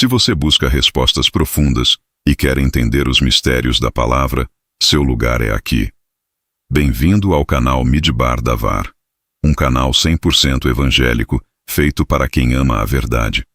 Se você busca respostas profundas e quer entender os mistérios da palavra, seu lugar é aqui. Bem-vindo ao canal Midbar Davar, um canal 100% evangélico feito para quem ama a verdade.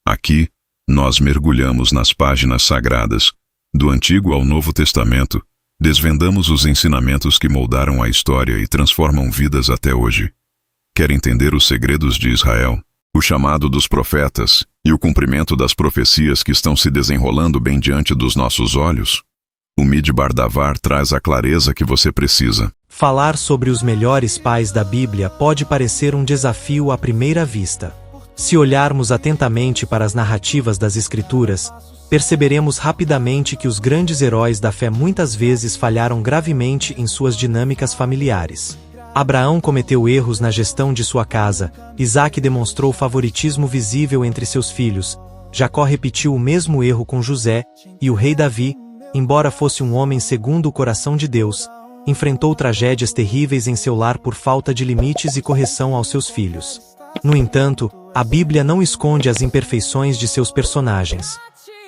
Aqui, nós mergulhamos nas páginas sagradas, do Antigo ao Novo Testamento, desvendamos os ensinamentos que moldaram a história e transformam vidas até hoje. Quer entender os segredos de Israel, o chamado dos profetas e o cumprimento das profecias que estão se desenrolando bem diante dos nossos olhos? O Midbar Davar traz a clareza que você precisa. Falar sobre os melhores pais da Bíblia pode parecer um desafio à primeira vista. Se olharmos atentamente para as narrativas das Escrituras, perceberemos rapidamente que os grandes heróis da fé muitas vezes falharam gravemente em suas dinâmicas familiares. Abraão cometeu erros na gestão de sua casa, Isaque demonstrou favoritismo visível entre seus filhos, Jacó repetiu o mesmo erro com José, e o rei Davi, embora fosse um homem segundo o coração de Deus, enfrentou tragédias terríveis em seu lar por falta de limites e correção aos seus filhos. No entanto, a Bíblia não esconde as imperfeições de seus personagens.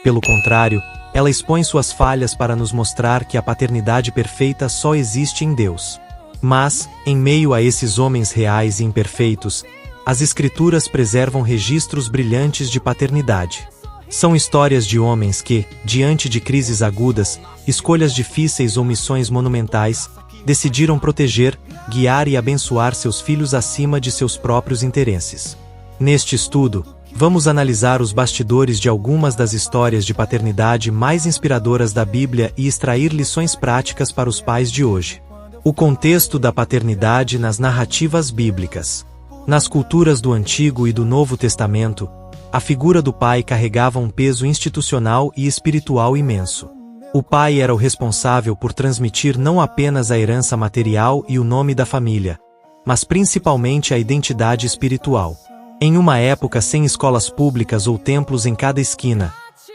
Pelo contrário, ela expõe suas falhas para nos mostrar que a paternidade perfeita só existe em Deus. Mas, em meio a esses homens reais e imperfeitos, as Escrituras preservam registros brilhantes de paternidade. São histórias de homens que, diante de crises agudas, escolhas difíceis ou missões monumentais, decidiram proteger, guiar e abençoar seus filhos acima de seus próprios interesses. Neste estudo, vamos analisar os bastidores de algumas das histórias de paternidade mais inspiradoras da Bíblia e extrair lições práticas para os pais de hoje. O contexto da paternidade nas narrativas bíblicas. Nas culturas do Antigo e do Novo Testamento, a figura do pai carregava um peso institucional e espiritual imenso. O pai era o responsável por transmitir não apenas a herança material e o nome da família, mas principalmente a identidade espiritual. Em uma época sem escolas públicas ou templos em cada esquina,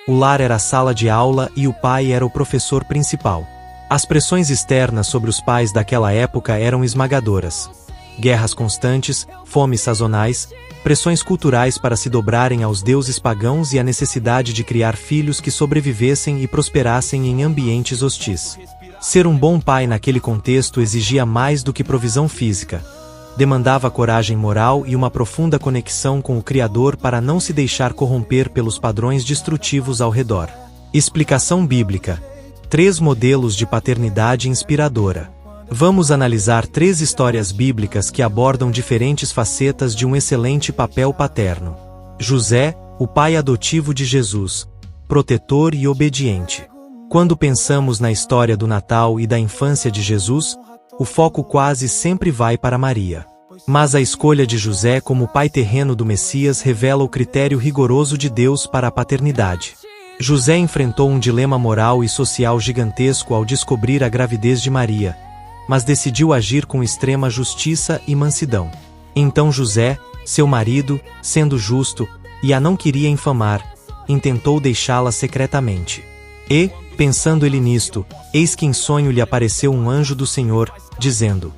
o lar era a sala de aula e o pai era o professor principal. As pressões externas sobre os pais daquela época eram esmagadoras. Guerras constantes, fomes sazonais, pressões culturais para se dobrarem aos deuses pagãos e a necessidade de criar filhos que sobrevivessem e prosperassem em ambientes hostis. Ser um bom pai naquele contexto exigia mais do que provisão física. Demandava coragem moral e uma profunda conexão com o Criador para não se deixar corromper pelos padrões destrutivos ao redor. Explicação bíblica. 3 modelos de paternidade inspiradora. Vamos analisar 3 histórias bíblicas que abordam diferentes facetas de um excelente papel paterno. José, o pai adotivo de Jesus, protetor e obediente. Quando pensamos na história do Natal e da infância de Jesus, o foco quase sempre vai para Maria. Mas a escolha de José como pai terreno do Messias revela o critério rigoroso de Deus para a paternidade. José enfrentou um dilema moral e social gigantesco ao descobrir a gravidez de Maria, mas decidiu agir com extrema justiça e mansidão. Então José, seu marido, sendo justo, e a não queria infamar, intentou deixá-la secretamente. E, pensando ele nisto, eis que em sonho lhe apareceu um anjo do Senhor, dizendo: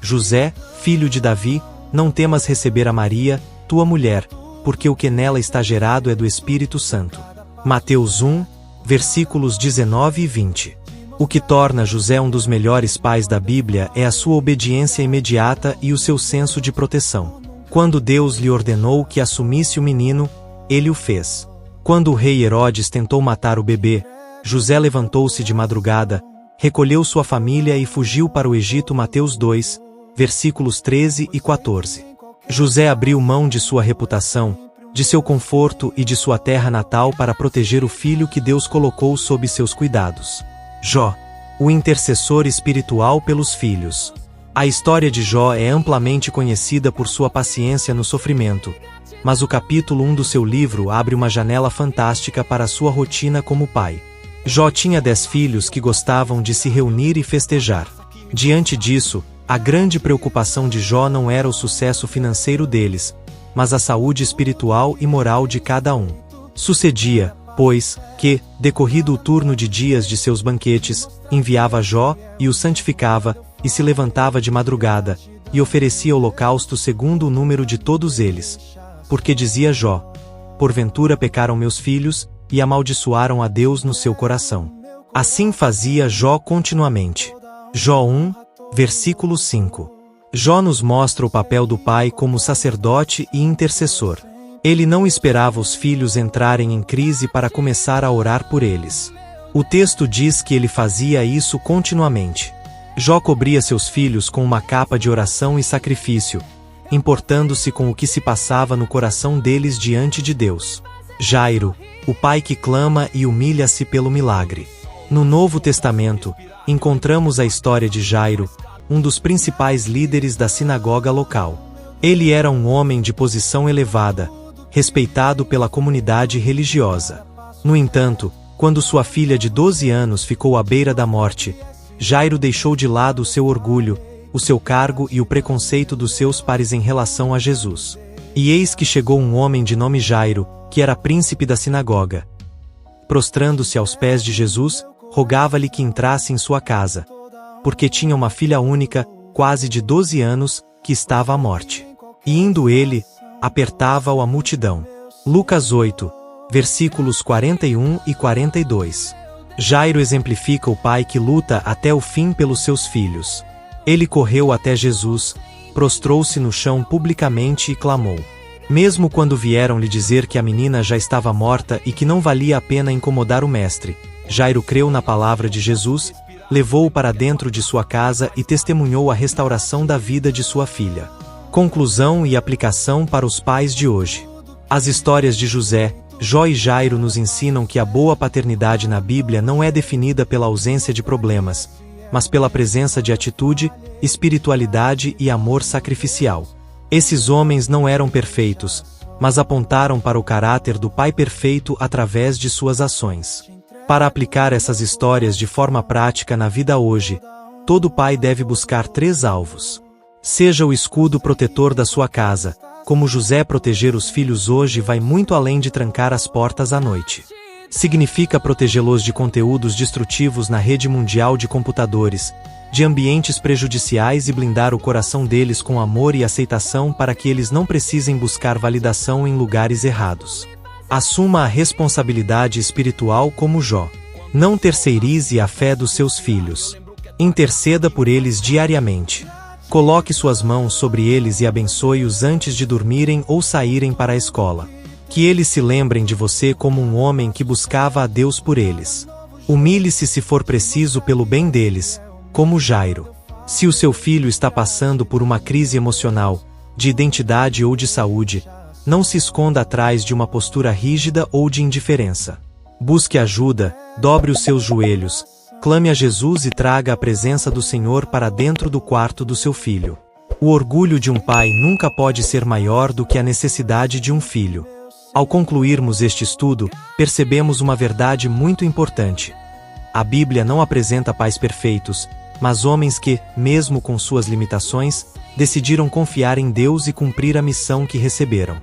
José, filho de Davi, não temas receber a Maria, tua mulher, porque o que nela está gerado é do Espírito Santo. Mateus 1, versículos 19 e 20. O que torna José um dos melhores pais da Bíblia é a sua obediência imediata e o seu senso de proteção. Quando Deus lhe ordenou que assumisse o menino, ele o fez. Quando o rei Herodes tentou matar o bebê, José levantou-se de madrugada, recolheu sua família e fugiu para o Egito. Mateus 2, versículos 13 e 14. José abriu mão de sua reputação, de seu conforto e de sua terra natal para proteger o filho que Deus colocou sob seus cuidados. Jó, o intercessor espiritual pelos filhos. A história de Jó é amplamente conhecida por sua paciência no sofrimento, mas o capítulo 1 do seu livro abre uma janela fantástica para sua rotina como pai. Jó tinha 10 filhos que gostavam de se reunir e festejar. Diante disso, a grande preocupação de Jó não era o sucesso financeiro deles, mas a saúde espiritual e moral de cada um. Sucedia, pois, que, decorrido o turno de dias de seus banquetes, enviava Jó, e o santificava, e se levantava de madrugada, e oferecia holocausto segundo o número de todos eles. Porque dizia Jó: porventura pecaram meus filhos, e amaldiçoaram a Deus no seu coração. Assim fazia Jó continuamente. Jó 1, versículo 5. Jó nos mostra o papel do pai como sacerdote e intercessor. Ele não esperava os filhos entrarem em crise para começar a orar por eles. O texto diz que ele fazia isso continuamente. Jó cobria seus filhos com uma capa de oração e sacrifício, importando-se com o que se passava no coração deles diante de Deus. Jairo, o pai que clama e humilha-se pelo milagre. No Novo Testamento, encontramos a história de Jairo, um dos principais líderes da sinagoga local. Ele era um homem de posição elevada, respeitado pela comunidade religiosa. No entanto, quando sua filha de 12 anos ficou à beira da morte, Jairo deixou de lado o seu orgulho, o seu cargo e o preconceito dos seus pares em relação a Jesus. E eis que chegou um homem de nome Jairo, que era príncipe da sinagoga. Prostrando-se aos pés de Jesus, rogava-lhe que entrasse em sua casa, porque tinha uma filha única, quase de 12 anos, que estava à morte. E indo ele, apertava-o a multidão. Lucas 8, versículos 41 e 42. Jairo exemplifica o pai que luta até o fim pelos seus filhos. Ele correu até Jesus, prostrou-se no chão publicamente e clamou. Mesmo quando vieram lhe dizer que a menina já estava morta e que não valia a pena incomodar o mestre, Jairo creu na palavra de Jesus, levou-o para dentro de sua casa e testemunhou a restauração da vida de sua filha. Conclusão e aplicação para os pais de hoje. As histórias de José, Jó e Jairo nos ensinam que a boa paternidade na Bíblia não é definida pela ausência de problemas, mas pela presença de atitude, espiritualidade e amor sacrificial. Esses homens não eram perfeitos, mas apontaram para o caráter do Pai perfeito através de suas ações. Para aplicar essas histórias de forma prática na vida hoje, todo pai deve buscar 3 alvos. Seja o escudo protetor da sua casa. Como José proteger os filhos hoje vai muito além de trancar as portas à noite. Significa protegê-los de conteúdos destrutivos na rede mundial de computadores, de ambientes prejudiciais e blindar o coração deles com amor e aceitação para que eles não precisem buscar validação em lugares errados. Assuma a responsabilidade espiritual como Jó. Não terceirize a fé dos seus filhos. Interceda por eles diariamente. Coloque suas mãos sobre eles e abençoe-os antes de dormirem ou saírem para a escola. Que eles se lembrem de você como um homem que buscava a Deus por eles. Humilhe-se se for preciso pelo bem deles, como Jairo. Se o seu filho está passando por uma crise emocional, de identidade ou de saúde, não se esconda atrás de uma postura rígida ou de indiferença. Busque ajuda, dobre os seus joelhos, clame a Jesus e traga a presença do Senhor para dentro do quarto do seu filho. O orgulho de um pai nunca pode ser maior do que a necessidade de um filho. Ao concluirmos este estudo, percebemos uma verdade muito importante. A Bíblia não apresenta pais perfeitos, mas homens que, mesmo com suas limitações, decidiram confiar em Deus e cumprir a missão que receberam.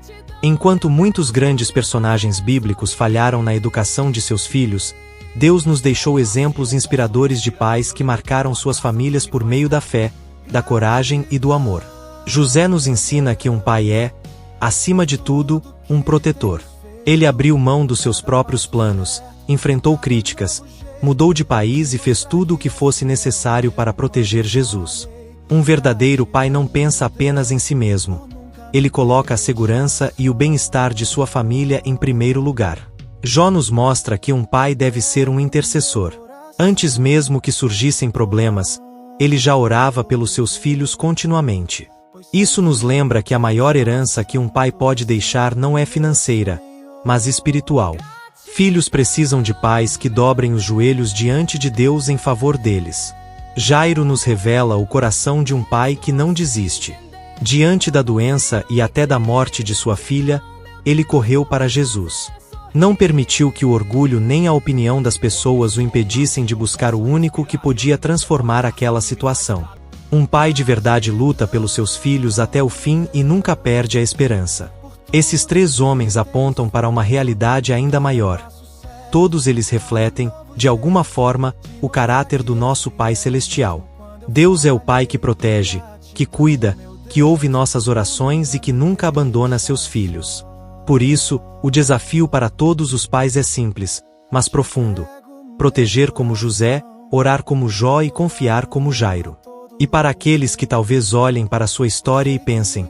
Enquanto muitos grandes personagens bíblicos falharam na educação de seus filhos, Deus nos deixou exemplos inspiradores de pais que marcaram suas famílias por meio da fé, da coragem e do amor. José nos ensina que um pai é, acima de tudo, um protetor. Ele abriu mão dos seus próprios planos, enfrentou críticas, mudou de país e fez tudo o que fosse necessário para proteger Jesus. Um verdadeiro pai não pensa apenas em si mesmo. Ele coloca a segurança e o bem-estar de sua família em primeiro lugar. Jó nos mostra que um pai deve ser um intercessor. Antes mesmo que surgissem problemas, ele já orava pelos seus filhos continuamente. Isso nos lembra que a maior herança que um pai pode deixar não é financeira, mas espiritual. Filhos precisam de pais que dobrem os joelhos diante de Deus em favor deles. Jairo nos revela o coração de um pai que não desiste. Diante da doença e até da morte de sua filha, ele correu para Jesus. Não permitiu que o orgulho nem a opinião das pessoas o impedissem de buscar o único que podia transformar aquela situação. Um pai de verdade luta pelos seus filhos até o fim e nunca perde a esperança. Esses 3 homens apontam para uma realidade ainda maior. Todos eles refletem, de alguma forma, o caráter do nosso Pai Celestial. Deus é o Pai que protege, que cuida, que ouve nossas orações e que nunca abandona seus filhos. Por isso, o desafio para todos os pais é simples, mas profundo. Proteger como José, orar como Jó e confiar como Jairo. E para aqueles que talvez olhem para sua história e pensem: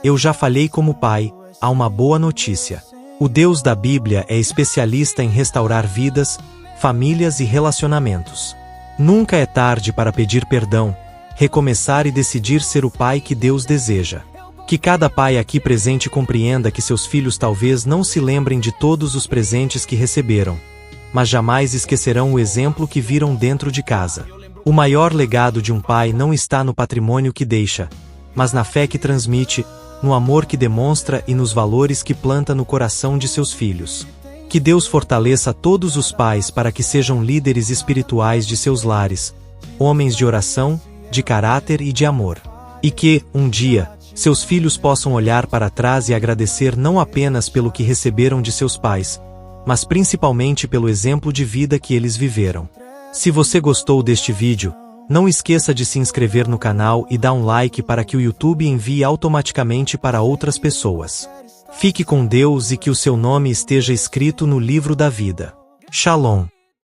eu já falhei como pai, há uma boa notícia. O Deus da Bíblia é especialista em restaurar vidas, famílias e relacionamentos. Nunca é tarde para pedir perdão, recomeçar e decidir ser o pai que Deus deseja. Que cada pai aqui presente compreenda que seus filhos talvez não se lembrem de todos os presentes que receberam, mas jamais esquecerão o exemplo que viram dentro de casa. O maior legado de um pai não está no patrimônio que deixa, mas na fé que transmite, no amor que demonstra e nos valores que planta no coração de seus filhos. Que Deus fortaleça todos os pais para que sejam líderes espirituais de seus lares, homens de oração, de caráter e de amor. E que, um dia, seus filhos possam olhar para trás e agradecer não apenas pelo que receberam de seus pais, mas principalmente pelo exemplo de vida que eles viveram. Se você gostou deste vídeo, não esqueça de se inscrever no canal e dar um like para que o YouTube envie automaticamente para outras pessoas. Fique com Deus e que o seu nome esteja escrito no livro da vida. Shalom.